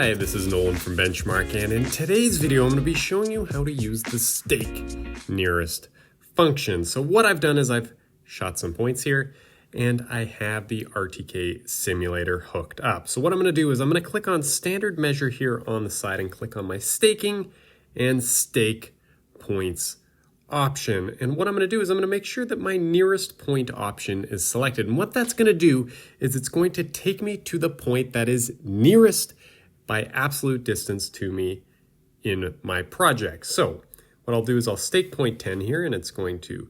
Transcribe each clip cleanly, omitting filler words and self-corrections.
Hi, this is Nolan from Benchmark, and in today's video I'm going to be showing you how to use the stake nearest function. So what I've done is I've shot some points here and I have the RTK simulator hooked up. So what I'm going to do is I'm going to click on standard measure here on the side and click on my staking and stake points option. And what I'm going to do is I'm going to make sure that my nearest point option is selected. And what that's going to do is it's going to take me to the point that is nearest by absolute distance to me in my project. So what I'll do is I'll stake point 10 here, and it's going to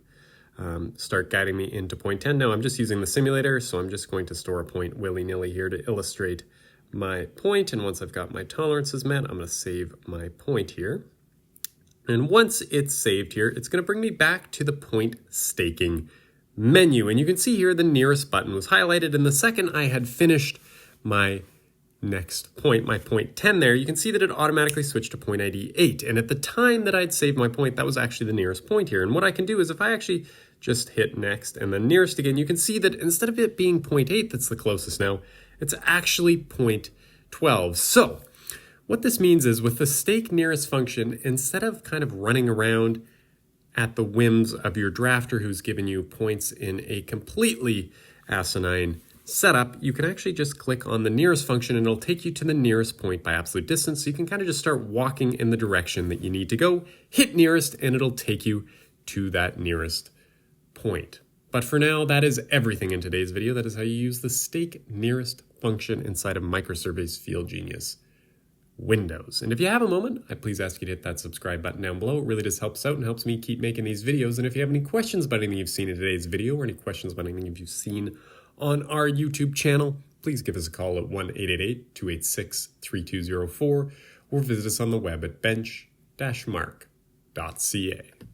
start guiding me into point 10. Now I'm just using the simulator, so I'm just going to store a point willy-nilly here to illustrate my point. And once I've got my tolerances met, I'm going to save my point here. And once it's saved here, it's going to bring me back to the point staking menu. And you can see here the nearest button was highlighted. And the second I had finished my next point, my point 10 there, you can see that it automatically switched to point ID 8. And at the time that I'd saved my point, that was actually the nearest point here. And what I can do is if I actually just hit next and then nearest again, you can see that instead of it being point 8 that's the closest now, it's actually point 12. So what this means is with the stake nearest function, instead of kind of running around at the whims of your drafter who's given you points in a completely asinine setup, you can actually just click on the nearest function and it'll take you to the nearest point by absolute distance. So you can kind of just start walking in the direction that you need to go, hit nearest, and it'll take you to that nearest point. But for now, that is everything in today's video. That is how you use the stake nearest function inside of MicroSurvey's FieldGenius Windows. And if you have a moment, I please ask you to hit that subscribe button down below. It really just helps out and helps me keep making these videos. And if you have any questions about anything you've seen in today's video or any questions about anything you've seen on our YouTube channel, please give us a call at 1-888-286-3204 or visit us on the web at bench-mark.ca.